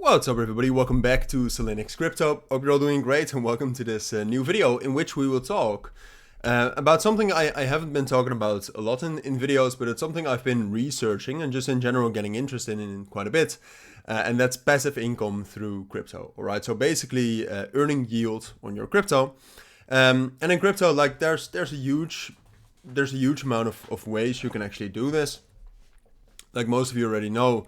What's up everybody, welcome back to Cilinix Crypto. Hope you're all doing great and welcome to this new video in which we will talk about something I haven't been talking about a lot in videos, but it's something I've been researching and just in general getting interested in quite a bit. And that's passive income through crypto, alright? So basically earning yield on your crypto. And in crypto, like there's a huge amount of ways you can actually do this. Like most of you already know,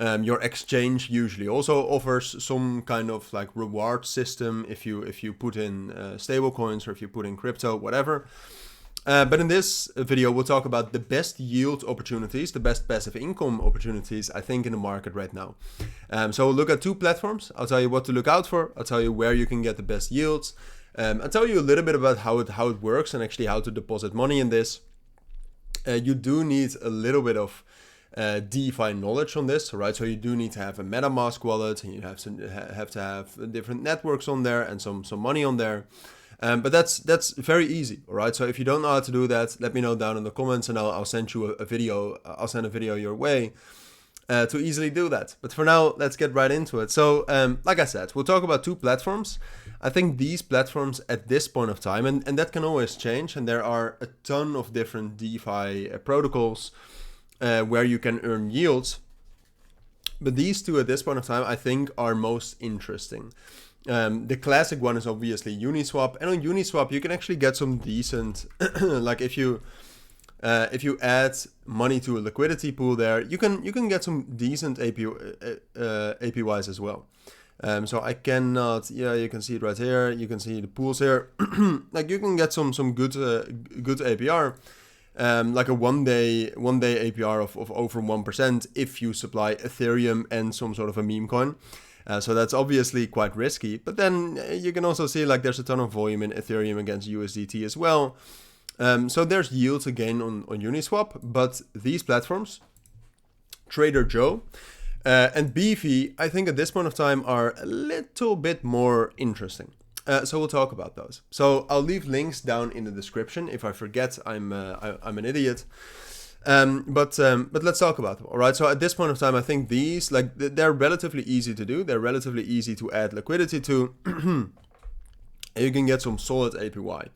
your exchange usually also offers some kind of like reward system if you put in stable coins or if you put in crypto, whatever. But in this video, we'll talk about the best yield opportunities, the best passive income opportunities, I think, in the market right now. So we'll look at two platforms. I'll tell you what to look out for. I'll tell you where you can get the best yields. I'll tell you a little bit about how it works and actually how to deposit money in this. You do need a little bit of DeFi knowledge on this, right? So you do need to have a MetaMask wallet, and you have to have different networks on there and some money on there. But that's very easy, all right? So if you don't know how to do that, let me know down in the comments, and I'll send you a video. I'll send a video your way to easily do that. But for now, let's get right into it. So like I said, we'll talk about two platforms. I think these platforms at this point of time, and that can always change, and there are a ton of different DeFi protocols where you can earn yields. But these two at this point of time, I think, are most interesting. The classic one is obviously Uniswap. And on Uniswap, you can actually get some decent, like if you add money to a liquidity pool there, you can get some decent APYs as well. So I cannot, you can see it right here. You can see the pools here. Like you can get some good APR. Like a one day APR of over 1% if you supply Ethereum and some sort of a meme coin. So that's obviously quite risky. But then you can also see like there's a ton of volume in Ethereum against USDT as well. So there's yields again on Uniswap. But these platforms, Trader Joe and Beefy, I think at this point of time are a little bit more interesting. So we'll talk about those. So I'll leave links down in the description. If I forget, I'm an idiot. But let's talk about them. All right. So at this point of time, I think these they're relatively easy to do. They're relatively easy to add liquidity to. And you can get some solid APY.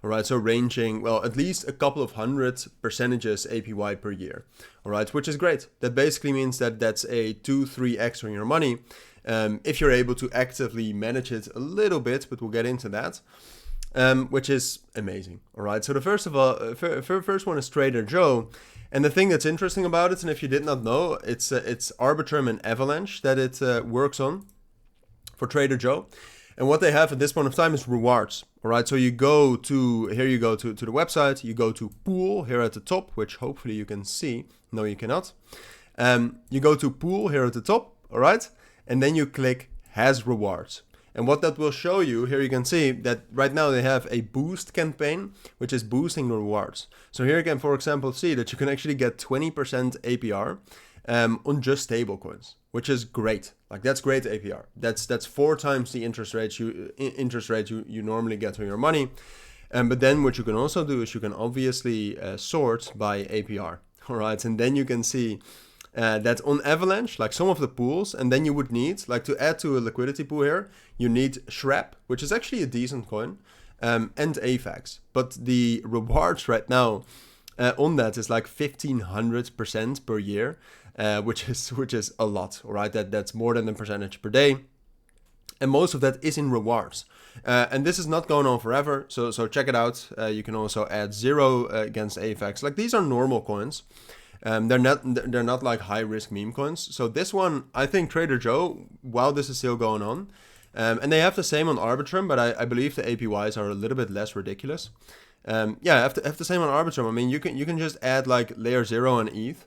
All right. So ranging at least a couple of hundred percentages APY per year. All right, which is great. That basically means that that's a 2-3x on your money. If you're able to actively manage it a little bit, but we'll get into that, which is amazing. All right. So the first one is Trader Joe, and the thing that's interesting about it, and if you did not know, it's Arbitrum and Avalanche that it works on for Trader Joe, and what they have at this point of time is rewards. All right. So you go to the website, you go to pool here at the top, which hopefully you can see. No, you cannot. You go to pool here at the top. All right. And then you click has rewards. And what that will show you, here you can see that right now they have a boost campaign, which is boosting the rewards. So here you can, for example, see that you can actually get 20% APR on just stablecoins, which is great. Like that's great APR. That's 4 times the interest rate you normally get on your money. But then what you can also do is you can obviously sort by APR. All right. And then you can see that on Avalanche, like some of the pools, and then you would need, like to add to a liquidity pool here, you need SHREP, which is actually a decent coin, and AVAX. But the rewards right now on that is like 1500% per year, which is a lot, all right? That's more than a percentage per day. And most of that is in rewards. And this is not going on forever, so check it out. You can also add 0 against AVAX. Like these are normal coins. They're not like high risk meme coins. So this one, I think Trader Joe, while this is still going on, and they have the same on Arbitrum, but I believe the APYs are a little bit less ridiculous. Have the same on Arbitrum. I mean, you can just add like layer 0 and ETH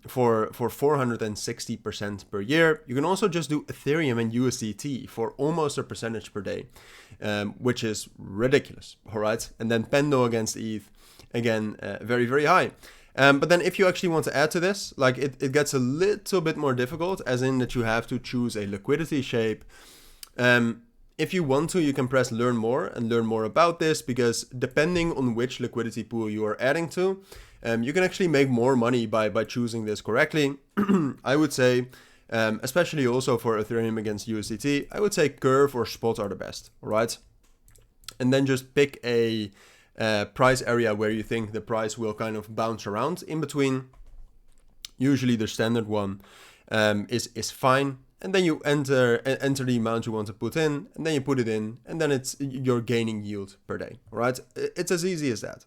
for 460% per year. You can also just do Ethereum and USDT for almost a percentage per day, which is ridiculous. All right, and then Pendo against ETH, again, very very high. But then if you actually want to add to this, like it gets a little bit more difficult, as in that you have to choose a liquidity shape. If you want to, you can press learn more and learn more about this, because depending on which liquidity pool you are adding to, you can actually make more money by choosing this correctly. I would say especially also for Ethereum against USDT, I would say Curve or Spot are the best, all right? And then just pick a price area where you think the price will kind of bounce around in between. Usually the standard one is fine. And then you enter the amount you want to put in, and then you put it in, and then you're gaining yield per day, all right? It's as easy as that.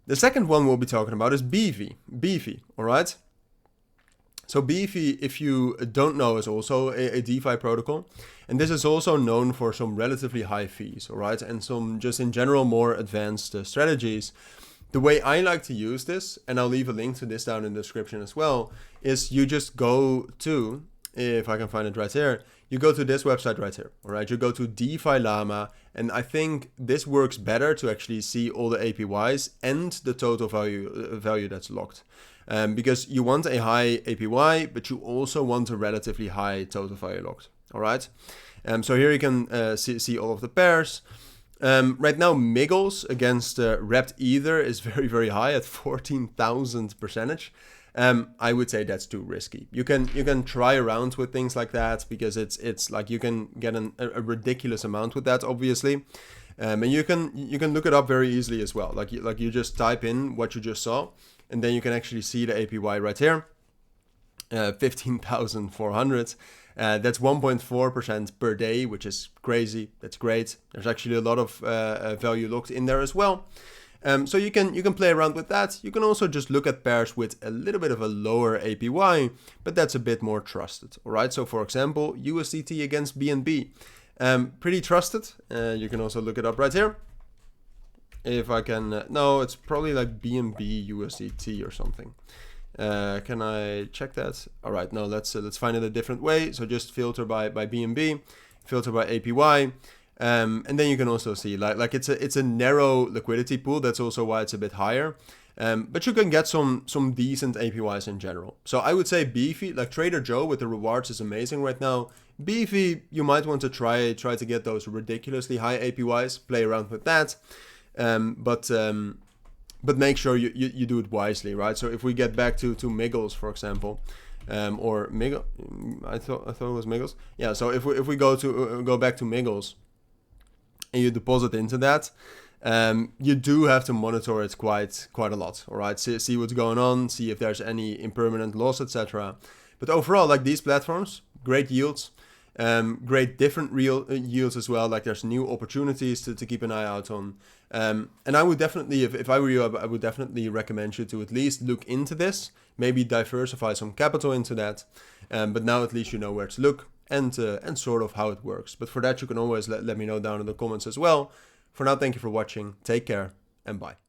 The second one we'll be talking about is Beefy, all right? So Beefy, if you don't know, is also a DeFi protocol. And this is also known for some relatively high fees, all right? And some just in general more advanced strategies. The way I like to use this, and I'll leave a link to this down in the description as well, is you just go to, if I can find it right here, you go to this website right here, all right? You go to DeFi Llama, and I think this works better to actually see all the APYs and the total value that's locked. Because you want a high APY, but you also want a relatively high total value locked, all right? So here you can see all of the pairs. Right now, Miggles against Wrapped Ether is very, very high at 14,000%. I would say that's too risky. You can try around with things like that because it's like you can get a ridiculous amount with that, obviously. And you can look it up very easily as well. Like you just type in what you just saw, and then you can actually see the APY right here, 15,400. That's 1.4% per day, which is crazy. That's great. There's actually a lot of value locked in there as well. So you can play around with that. You can also just look at pairs with a little bit of a lower APY, but that's a bit more trusted. All right. So for example, USDT against BNB, pretty trusted. You can also look it up right here. If I can, no, it's probably like BNB USDT or something. Can I check that? All right, no, let's find it a different way. So just filter by BNB, filter by APY. And then you can also see like it's a narrow liquidity pool. That's also why it's a bit higher. But you can get some decent APYs in general. So I would say Beefy, like Trader Joe with the rewards is amazing right now. Beefy, you might want to try to get those ridiculously high APYs, play around with that. But make sure you do it wisely, right? So if we get back to Miggles, for example, or Miggle, I thought it was Miggles. Yeah. So if we go back to Miggles, and you deposit into that, you do have to monitor it quite a lot. All right, see what's going on, see if there's any impermanent loss, etc. But overall, like these platforms, great yields, great different yields as well. Like there's new opportunities to keep an eye out on. And I would definitely, if I were you, I would definitely recommend you to at least look into this, maybe diversify some capital into that. But now at least you know where to look and sort of how it works. But for that, you can always let me know down in the comments as well. For now, thank you for watching. Take care and bye.